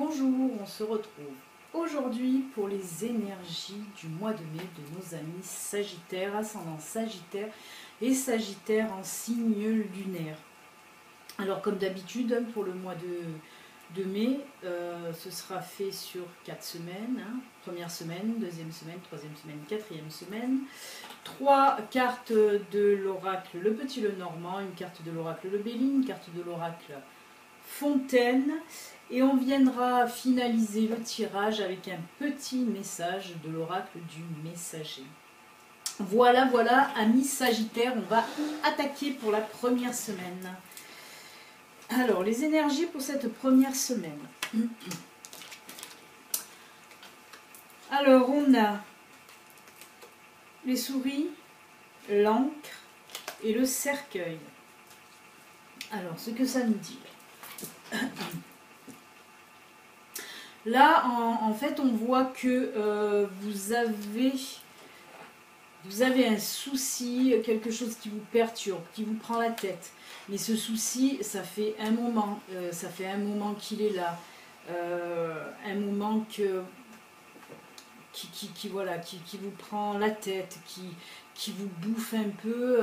Bonjour, on se retrouve aujourd'hui pour les énergies du mois de mai de nos amis Sagittaires, ascendant Sagittaire et Sagittaire en signe lunaire. Alors comme d'habitude, pour le mois de mai, ce sera fait sur 4 semaines. Première semaine, deuxième semaine, troisième semaine, quatrième semaine. 3 cartes de l'oracle Le Petit Le Normand, une carte de l'oracle Le Bélier, une carte de l'oracle Fontaine. Et on viendra finaliser le tirage avec un petit message de l'oracle du messager. Voilà, amis Sagittaires, on va attaquer pour la première semaine. Alors, les énergies pour cette première semaine. Alors, on a les souris, l'encre et le cercueil. Alors, ce que ça nous dit. Là, en fait, on voit que vous avez un souci, quelque chose qui vous perturbe, qui vous prend la tête. Mais ce souci, ça fait un moment qu'il est là. Un moment qui vous prend la tête, qui vous bouffe un peu.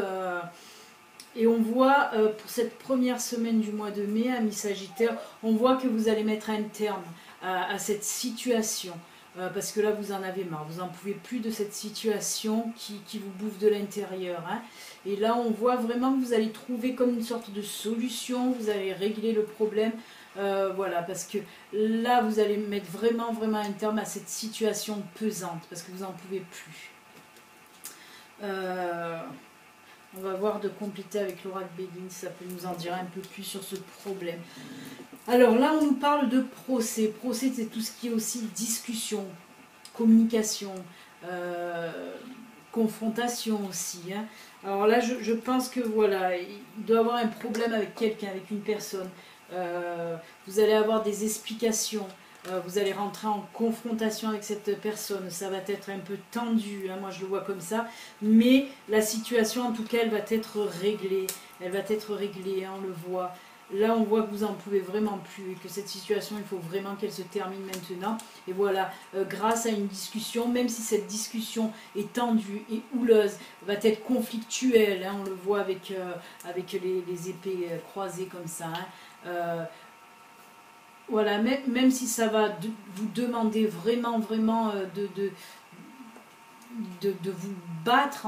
Et on voit, pour cette première semaine du mois de mai, amis Sagittaire, on voit que vous allez mettre un terme à cette situation. Parce que là, vous en avez marre. Vous n'en pouvez plus de cette situation qui vous bouffe de l'intérieur. Et là, on voit vraiment que vous allez trouver comme une sorte de solution. Vous allez régler le problème. Voilà, parce que là, vous allez mettre vraiment un terme à cette situation pesante. Parce que vous n'en pouvez plus. On va voir de compléter avec l'oracle Béguine, ça peut nous en dire un peu plus sur ce problème. Alors là, on nous parle de procès. Procès, c'est tout ce qui est aussi discussion, communication, confrontation aussi. Alors là, je pense que voilà, il doit y avoir un problème avec quelqu'un, avec une personne. Vous allez avoir des explications. Vous allez rentrer en confrontation avec cette personne, ça va être un peu tendu, moi je le vois comme ça, mais la situation en tout cas elle va être réglée, on le voit. Là on voit que vous n'en pouvez vraiment plus et que cette situation il faut vraiment qu'elle se termine maintenant. Et voilà, grâce à une discussion, même si cette discussion est tendue et houleuse, va être conflictuelle, on le voit avec les épées croisées comme ça. Voilà, même si ça va vous demander vraiment de vous battre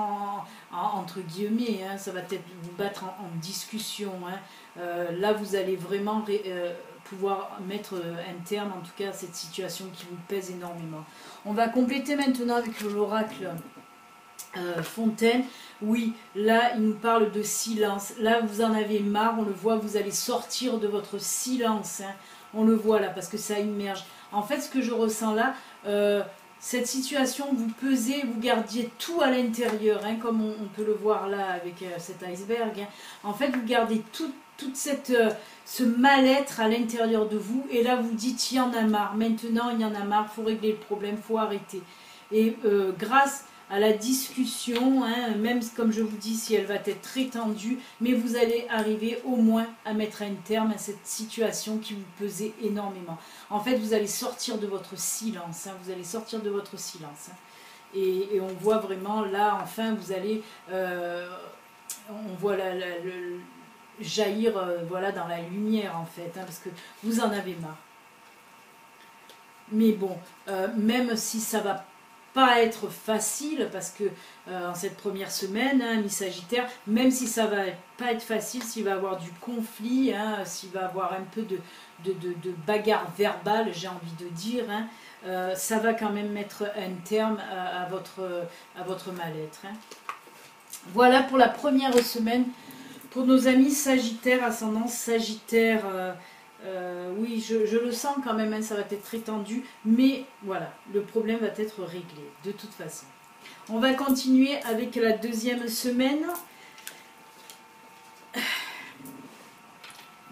entre guillemets, ça va peut-être vous battre en discussion. Là, vous allez vraiment pouvoir mettre un terme, en tout cas, à cette situation qui vous pèse énormément. On va compléter maintenant avec l'oracle Fontaine. Oui, là, il nous parle de silence. Là, vous en avez marre, on le voit, vous allez sortir de votre silence. On le voit là parce que ça immerge. En fait, ce que je ressens là, cette situation, vous pesez, vous gardiez tout à l'intérieur, comme on peut le voir là avec cet iceberg. En fait, vous gardez toute ce mal-être à l'intérieur de vous. Et là, vous dites, il y en a marre. Maintenant, il y en a marre, il faut régler le problème, il faut arrêter. Et grâce à la discussion, même comme je vous dis, si elle va être très tendue, mais vous allez arriver au moins à mettre un terme à cette situation qui vous pesait énormément. En fait, vous allez sortir de votre silence, vous allez sortir de votre silence. Et on voit vraiment, là, enfin, vous allez, on voit jaillir voilà, dans la lumière, en fait, parce que vous en avez marre. Mais bon, même si ça va pas être facile, parce que en cette première semaine, mi Sagittaire, même si ça va pas être facile, s'il va y avoir du conflit, s'il va y avoir un peu de bagarre verbale, j'ai envie de dire, ça va quand même mettre un terme à votre mal-être. Voilà pour la première semaine pour nos amis Sagittaires, ascendant Sagittaire. Oui, je le sens quand même, ça va être très tendu, mais voilà, le problème va être réglé de toute façon. On va continuer avec la deuxième semaine.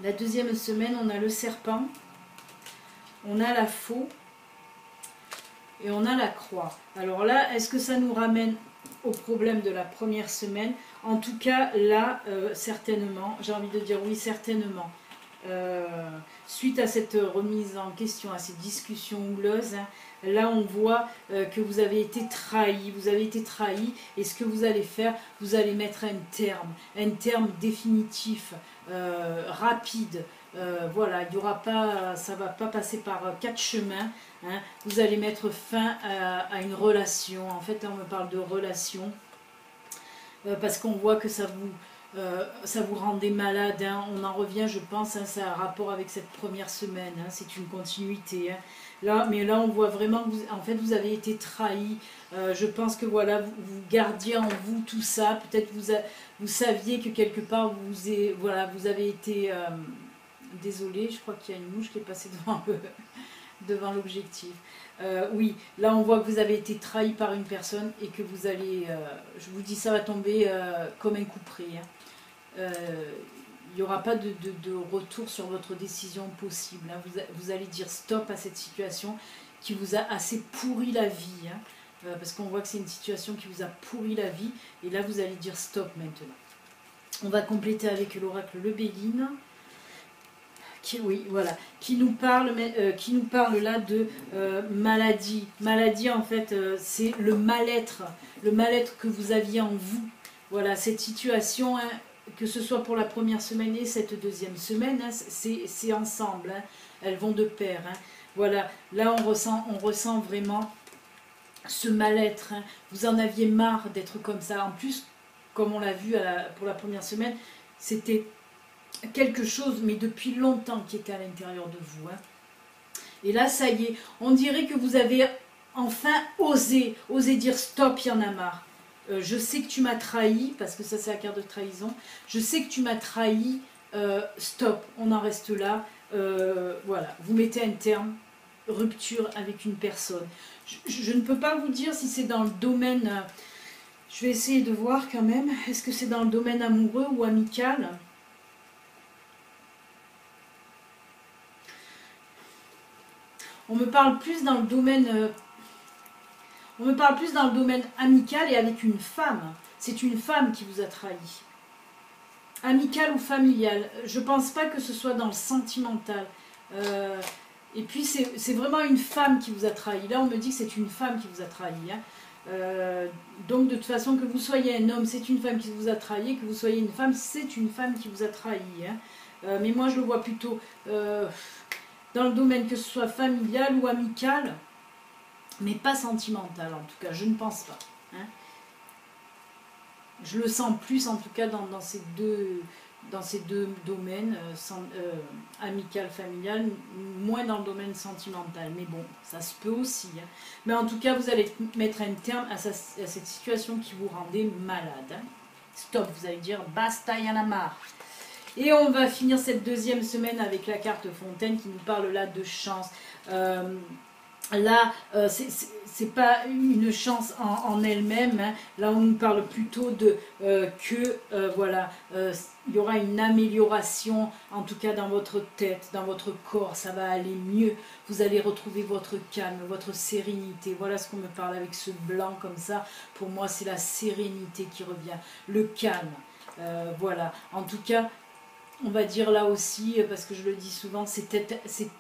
La deuxième semaine, on a le serpent, on a la faux et on a la croix. Alors là, est-ce que ça nous ramène au problème de la première semaine? En tout cas, là, certainement, j'ai envie de dire oui, certainement. suite à cette remise en question, à cette discussion houleuse, hein, là on voit que vous avez été trahi, et ce que vous allez faire, vous allez mettre un terme définitif, rapide. Voilà, il y aura pas, ça va pas passer par quatre chemins, hein. Vous allez mettre fin à une relation. En fait, là, on me parle de relation, parce qu'on voit que ça vous rendait malade, hein. On en revient, je pense, hein, ça a un rapport avec cette première semaine, hein. C'est une continuité, hein. Mais là, on voit vraiment que en fait, vous avez été trahi. Je pense que voilà, vous gardiez en vous tout ça. Peut-être vous saviez que quelque part, vous avez été... désolée, je crois qu'il y a une mouche qui est passée devant l'objectif. Oui, là on voit que vous avez été trahi par une personne et que vous allez, je vous dis, ça va tomber comme un coup près, hein. Il n'y aura pas de retour sur votre décision possible, hein. Vous allez dire stop à cette situation qui vous a assez pourri la vie, hein. Parce qu'on voit que c'est une situation qui vous a pourri la vie, et là vous allez dire stop maintenant. On va compléter avec l'oracle le Béguine. Oui, voilà, qui nous parle là de maladie. Maladie, en fait, c'est le mal-être que vous aviez en vous. Voilà, cette situation, hein, que ce soit pour la première semaine et cette deuxième semaine, hein, c'est ensemble, hein, elles vont de pair, hein. Voilà, là on ressent vraiment ce mal-être, hein. Vous en aviez marre d'être comme ça. En plus, comme on l'a vu pour la première semaine, c'était quelque chose, mais depuis longtemps, qui était à l'intérieur de vous, hein. Et là, ça y est, on dirait que vous avez enfin osé dire stop, il y en a marre. Je sais que tu m'as trahi, parce que ça c'est la carte de trahison. Je sais que tu m'as trahi, stop, on en reste là. Voilà, vous mettez un terme, rupture avec une personne. Je ne peux pas vous dire si c'est dans le domaine, je vais essayer de voir quand même, est-ce que c'est dans le domaine amoureux ou amical? On me parle plus dans le domaine, amical et avec une femme. C'est une femme qui vous a trahi. Amical ou familial. Je pense pas que ce soit dans le sentimental. Et puis c'est vraiment une femme qui vous a trahi. Là on me dit que c'est une femme qui vous a trahi, hein. Donc de toute façon, que vous soyez un homme, c'est une femme qui vous a trahi. Que vous soyez une femme, c'est une femme qui vous a trahi, hein. Mais moi je le vois plutôt... dans le domaine, que ce soit familial ou amical, mais pas sentimental en tout cas, je ne pense pas, hein. Je le sens plus en tout cas dans ces deux domaines, amical, familial, moins dans le domaine sentimental, mais bon, ça se peut aussi, hein. Mais en tout cas, vous allez mettre un terme à cette situation qui vous rendait malade, hein. Stop, vous allez dire basta, y en a marre. Et on va finir cette deuxième semaine avec la carte Fontaine qui nous parle là de chance. Là, c'est pas une chance en elle-même, hein. Là, on nous parle plutôt de voilà, il y aura une amélioration, en tout cas dans votre tête, dans votre corps, ça va aller mieux. Vous allez retrouver votre calme, votre sérénité. Voilà ce qu'on me parle avec ce blanc comme ça. Pour moi, c'est la sérénité qui revient, le calme. Voilà, en tout cas... On va dire là aussi, parce que je le dis souvent, c'est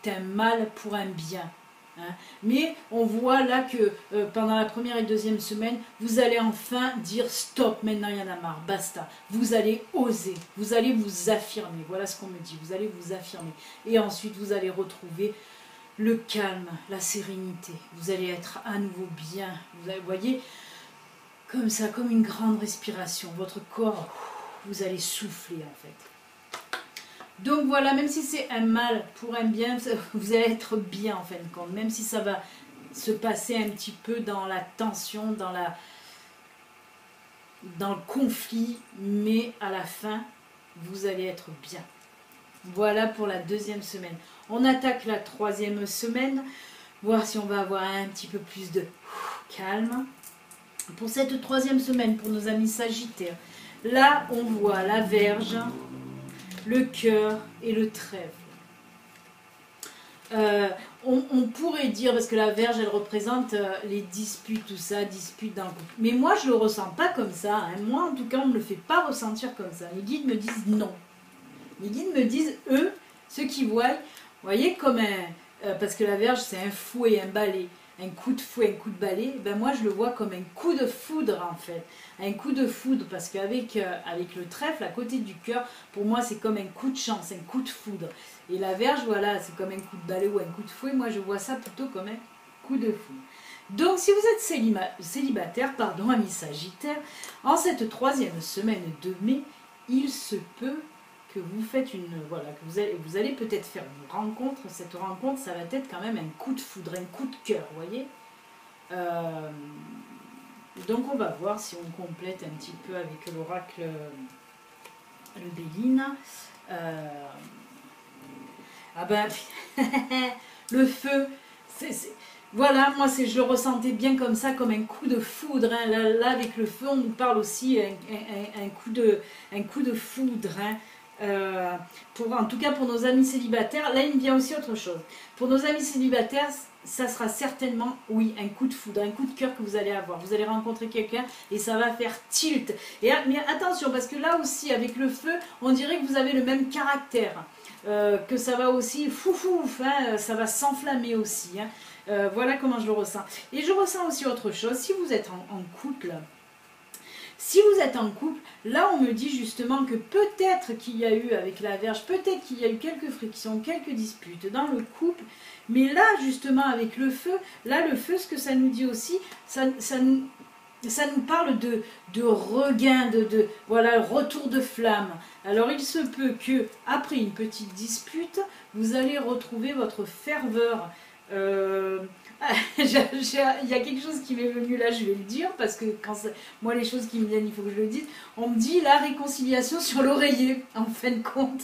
un mal pour un bien, hein. Mais on voit là que pendant la première et deuxième semaine, vous allez enfin dire stop, maintenant il y en a marre, basta. Vous allez oser, vous allez vous affirmer, voilà ce qu'on me dit, vous allez vous affirmer. Et ensuite vous allez retrouver le calme, la sérénité, vous allez être à nouveau bien. Vous voyez, comme ça, comme une grande respiration, votre corps, vous allez souffler en fait. Donc voilà, même si c'est un mal pour un bien, vous allez être bien en fin de compte. Même si ça va se passer un petit peu dans la tension, dans le conflit, mais à la fin, vous allez être bien. Voilà pour la deuxième semaine. On attaque la troisième semaine, voir si on va avoir un petit peu plus de calme. Pour cette troisième semaine, pour nos amis Sagittaires, là on voit la Vierge, le cœur et le trèfle. On pourrait dire, parce que la Vierge elle représente les disputes, tout ça, disputes dans le couple. Mais moi je le ressens pas comme ça, hein. Moi en tout cas on ne me le fait pas ressentir comme ça. Les guides me disent non. Les guides me disent, eux, Ceux qui voient, vous voyez comme parce que la Vierge c'est un fouet, un balai, un coup de fouet, un coup de balai, ben moi je le vois comme un coup de foudre en fait. Un coup de foudre parce qu'avec avec le trèfle à côté du cœur, pour moi c'est comme un coup de chance, un coup de foudre. Et la Vierge, voilà, c'est comme un coup de balai ou un coup de fouet, moi je vois ça plutôt comme un coup de foudre. Donc si vous êtes célibataire, pardon, ami Sagittaire, en cette 3e semaine de mai, il se peut que vous faites voilà, que vous allez peut-être faire une rencontre. Cette rencontre, ça va être quand même un coup de foudre, un coup de cœur, vous voyez. Donc on va voir si on complète un petit peu avec l'oracle le Béline. Ah ben, le feu, voilà, moi je le ressentais bien comme ça, comme un coup de foudre. Hein. Là, avec le feu, on nous parle aussi un coup de foudre. Hein. En tout cas, pour nos amis célibataires, là, il me vient aussi autre chose. Pour nos amis célibataires, ça sera certainement, oui, un coup de foudre, un coup de cœur que vous allez avoir. Vous allez rencontrer quelqu'un et ça va faire tilt. Mais attention, parce que là aussi, avec le feu, on dirait que vous avez le même caractère. Que ça va aussi foufouf, hein, ça va s'enflammer aussi. Hein. Voilà comment je le ressens. Et je ressens aussi autre chose. Si vous êtes en couple, là on me dit justement que peut-être qu'il y a eu avec la Vierge, peut-être qu'il y a eu quelques frictions, quelques disputes dans le couple, mais là justement avec le feu, ce que ça nous dit aussi, ça nous parle de regain, voilà, retour de flamme. Alors il se peut que après une petite dispute, vous allez retrouver votre ferveur. Il y a quelque chose qui m'est venu là, je vais le dire, parce que moi les choses qui me viennent, il faut que je le dise. On me dit la réconciliation sur l'oreiller, en fin de compte.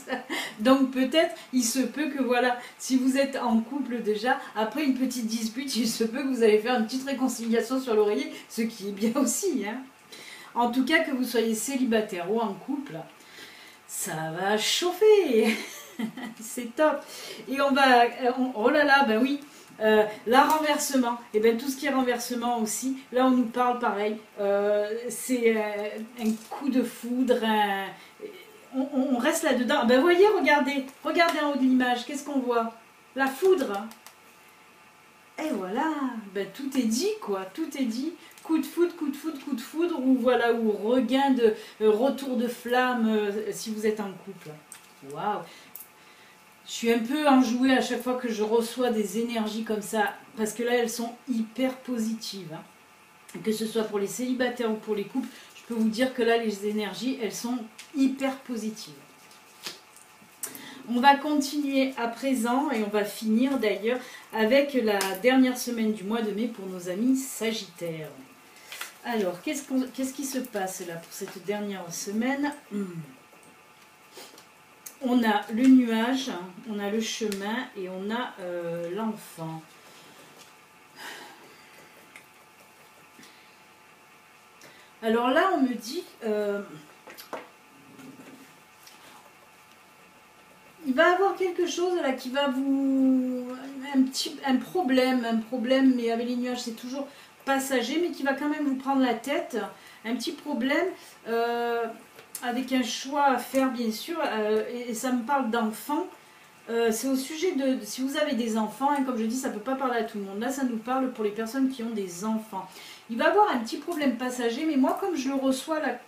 Donc peut-être, il se peut que voilà, si vous êtes en couple déjà, après une petite dispute, il se peut que vous allez faire une petite réconciliation sur l'oreiller, ce qui est bien aussi. Hein. En tout cas, que vous soyez célibataire ou en couple, ça va chauffer. C'est top. Et oh là là, ben oui. La renversement, et bien tout ce qui est renversement aussi, là on nous parle pareil, c'est un coup de foudre, on reste là-dedans. Ben voyez, regardez en haut de l'image, qu'est-ce qu'on voit? La foudre. Et voilà, ben tout est dit quoi, tout est dit. Coup de foudre, coup de foudre, coup de foudre, ou voilà, ou regain de retour de flamme si vous êtes en couple. Waouh! Je suis un peu enjouée à chaque fois que je reçois des énergies comme ça, parce que là, elles sont hyper positives. Hein. Que ce soit pour les célibataires ou pour les couples, je peux vous dire que là, les énergies, elles sont hyper positives. On va continuer à présent, et on va finir d'ailleurs, avec la dernière semaine du mois de mai pour nos amis Sagittaires. Alors, qu'est-ce qui se passe là pour cette dernière semaine ? On a le nuage, on a le chemin et on a l'enfant. Alors là, on me dit, il va y avoir quelque chose là qui va vous... Un problème, mais avec les nuages, c'est toujours passager, mais qui va quand même vous prendre la tête. Un petit problème... avec un choix à faire bien sûr, et ça me parle d'enfants, c'est au sujet de si vous avez des enfants, hein, comme je dis ça ne peut pas parler à tout le monde, là ça nous parle pour les personnes qui ont des enfants. Il va y avoir un petit problème passager, mais moi comme je le reçois là,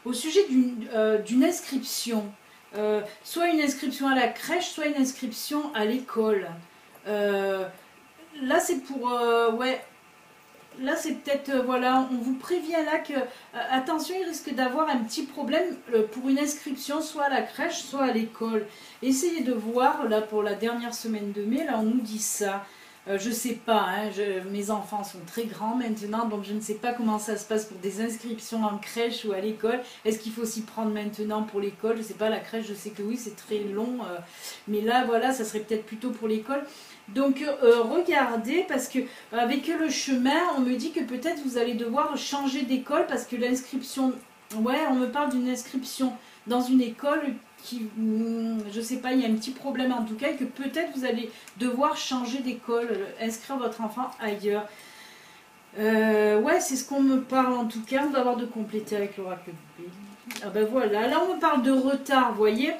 au sujet d'une inscription, soit une inscription à la crèche, soit une inscription à l'école. Là c'est pour... ouais. Là, c'est peut-être, voilà, on vous prévient là que, attention, il risque d'avoir un petit problème pour une inscription, soit à la crèche, soit à l'école. Essayez de voir, là, pour la dernière semaine de mai, là, on nous dit ça. Je sais pas, hein, mes enfants sont très grands maintenant, donc je ne sais pas comment ça se passe pour des inscriptions en crèche ou à l'école. Est-ce qu'il faut s'y prendre maintenant pour l'école? Je sais pas, la crèche, je sais que oui, c'est très long, mais là, voilà, ça serait peut-être plutôt pour l'école. Donc regardez, parce que avec le chemin, on me dit que peut-être vous allez devoir changer d'école, parce que l'inscription, ouais, on me parle d'une inscription dans une école qui, je sais pas, il y a un petit problème en tout cas, et que peut-être vous allez devoir changer d'école, inscrire votre enfant ailleurs. Ouais, c'est ce qu'on me parle en tout cas. On va avoir de compléter avec l'oracle de Béli. Ah ben voilà, là on me parle de retard, vous voyez.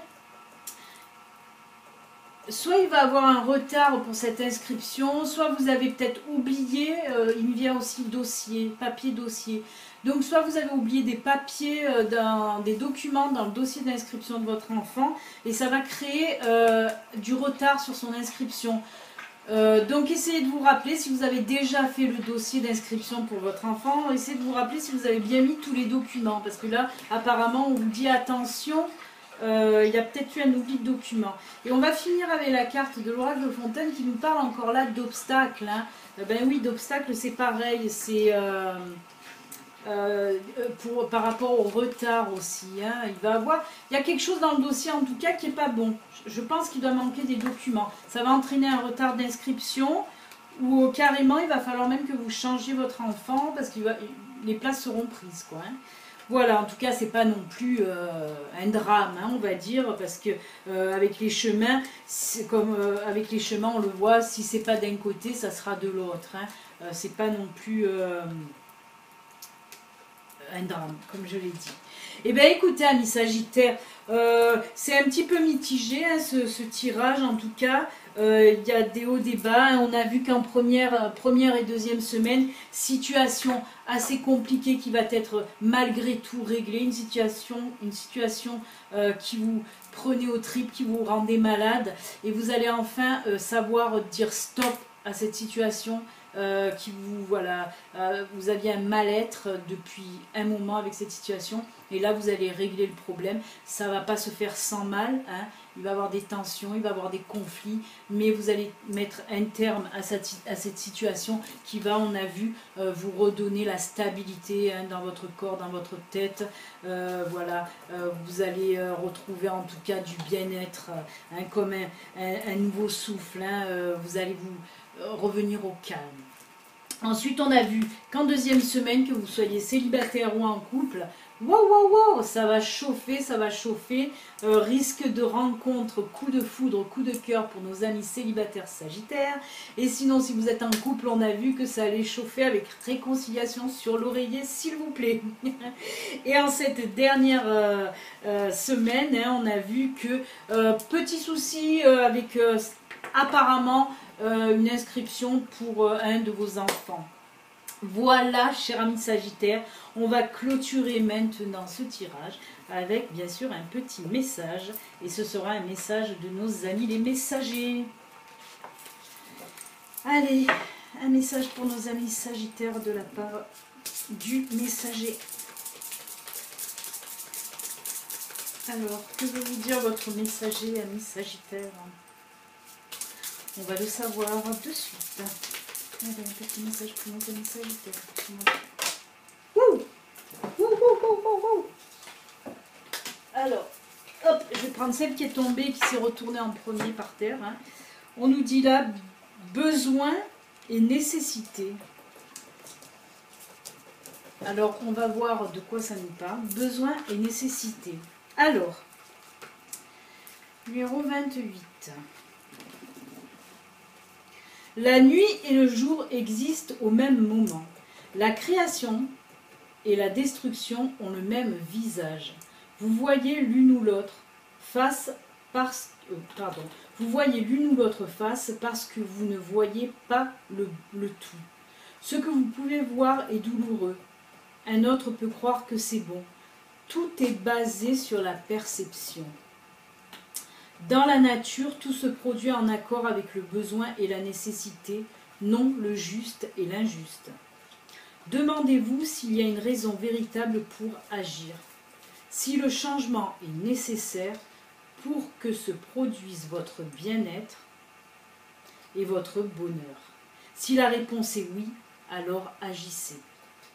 Soit il va avoir un retard pour cette inscription, soit vous avez peut-être oublié, il me vient aussi dossier, papier dossier. Donc soit vous avez oublié des papiers, des documents dans le dossier d'inscription de votre enfant et ça va créer du retard sur son inscription. Donc essayez de vous rappeler si vous avez déjà fait le dossier d'inscription pour votre enfant, essayez de vous rappeler si vous avez bien mis tous les documents parce que là apparemment on vous dit attention. Il y a peut-être eu un oubli de document. Et on va finir avec la carte de l'oracle de Fontaine qui nous parle encore là d'obstacles. Hein. Ben oui, d'obstacles c'est pareil, c'est par rapport au retard aussi. Hein. Il y a quelque chose dans le dossier en tout cas qui n'est pas bon. Je pense qu'il doit manquer des documents. Ça va entraîner un retard d'inscription ou carrément il va falloir même que vous changiez votre enfant parce que les places seront prises. Quoi, hein. Voilà, en tout cas, c'est pas non plus un drame, hein, on va dire, parce que avec les chemins, comme avec les chemins, on le voit, si c'est pas d'un côté, ça sera de l'autre. Hein. C'est pas non plus un drame, comme je l'ai dit. Eh bien, écoutez, amis Sagittaires, c'est un petit peu mitigé, hein, ce tirage, en tout cas. Il y a des hauts, des bas. On a vu qu'en première et deuxième semaine, situation assez compliquée qui va être malgré tout réglée. Une situation qui vous prenait aux tripes, qui vous rendait malade. Et vous allez enfin savoir dire stop à cette situation. Vous aviez un mal-être depuis un moment avec cette situation et là vous allez régler le problème. Ça ne va pas se faire sans mal, hein. Il va y avoir des tensions, il va y avoir des conflits, mais vous allez mettre un terme à cette situation qui va, on a vu, vous redonner la stabilité, hein, dans votre corps, dans votre tête. Vous allez retrouver en tout cas du bien-être, hein, comme un nouveau souffle, hein. Vous allez vous revenir au calme. Ensuite, on a vu qu'en deuxième semaine, que vous soyez célibataire ou en couple, wow, ça va chauffer, risque de rencontre, coup de foudre, coup de cœur pour nos amis célibataires sagittaires. Et sinon, si vous êtes en couple, on a vu que ça allait chauffer avec réconciliation sur l'oreiller, s'il vous plaît. Et en cette dernière semaine, hein, on a vu que petit souci avec apparemment une inscription pour un de vos enfants. Voilà, cher ami Sagittaire, on va clôturer maintenant ce tirage avec bien sûr un petit message et ce sera un message de nos amis les messagers. Allez, un message pour nos amis Sagittaires de la part du messager. Alors, que veut vous dire votre messager, ami Sagittaire? On va le savoir de suite. Allez, un petit message pour nos amis Sagittaires. Alors, hop, je vais prendre celle qui est tombée, qui s'est retournée en premier par terre. Hein. On nous dit là, besoin et nécessité. Alors, on va voir de quoi ça nous parle. Besoin et nécessité. Alors, numéro 28. La nuit et le jour existent au même moment. La création et la destruction ont le même visage. Vous voyez l'une ou l'autre face parce que vous ne voyez pas le tout. Ce que vous pouvez voir est douloureux. Un autre peut croire que c'est bon. Tout est basé sur la perception. Dans la nature, tout se produit en accord avec le besoin et la nécessité, non le juste et l'injuste. Demandez-vous s'il y a une raison véritable pour agir, si le changement est nécessaire pour que se produise votre bien-être et votre bonheur. Si la réponse est oui, alors agissez.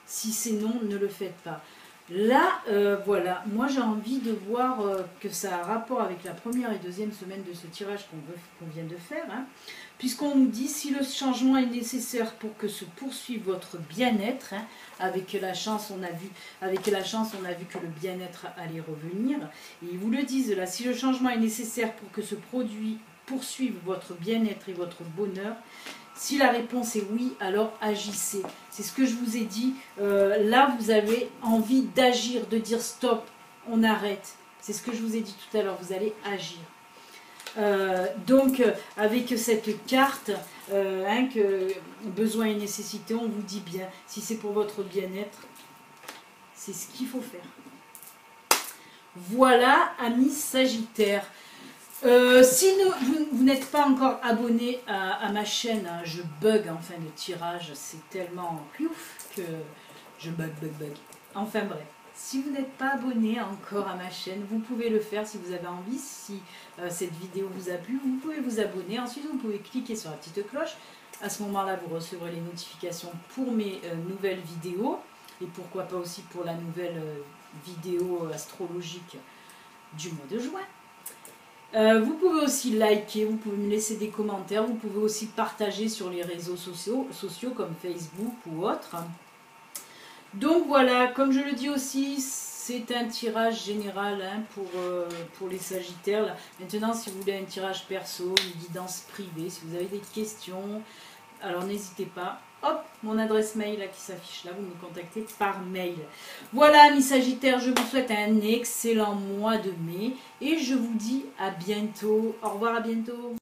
Si c'est non, ne le faites pas. Là, voilà, moi j'ai envie de voir que ça a rapport avec la première et deuxième semaine de ce tirage qu'on vient de faire, hein, puisqu'on nous dit si le changement est nécessaire pour que se poursuive votre bien-être, hein, avec la chance on a vu que le bien-être allait revenir, et ils vous le disent là, si le changement est nécessaire pour que se poursuive votre bien-être et votre bonheur, Si la réponse est oui, alors agissez. C'est ce que je vous ai dit. Là, vous avez envie d'agir, de dire stop, on arrête. C'est ce que je vous ai dit tout à l'heure, vous allez agir. Donc, avec cette carte, que besoin et nécessité, on vous dit bien, si c'est pour votre bien-être, c'est ce qu'il faut faire. Voilà, amis Sagittaires. Si vous n'êtes pas encore abonné à ma chaîne, hein, je bug en fin de tirage, c'est tellement plouf que je bug. Enfin bref, si vous n'êtes pas abonné encore à ma chaîne, vous pouvez le faire si vous avez envie. Si cette vidéo vous a plu, vous pouvez vous abonner. Ensuite, vous pouvez cliquer sur la petite cloche. À ce moment-là, vous recevrez les notifications pour mes nouvelles vidéos. Et pourquoi pas aussi pour la nouvelle vidéo astrologique du mois de juin. Vous pouvez aussi liker, vous pouvez me laisser des commentaires, vous pouvez aussi partager sur les réseaux sociaux comme Facebook ou autres. Donc voilà, comme je le dis aussi, c'est un tirage général hein, pour les Sagittaires. Là. Maintenant, si vous voulez un tirage perso, une guidance privée, si vous avez des questions, alors n'hésitez pas. Hop, mon adresse mail là, qui s'affiche là, vous me contactez par mail. Voilà, amis Sagittaires, je vous souhaite un excellent mois de mai et je vous dis à bientôt. Au revoir, à bientôt.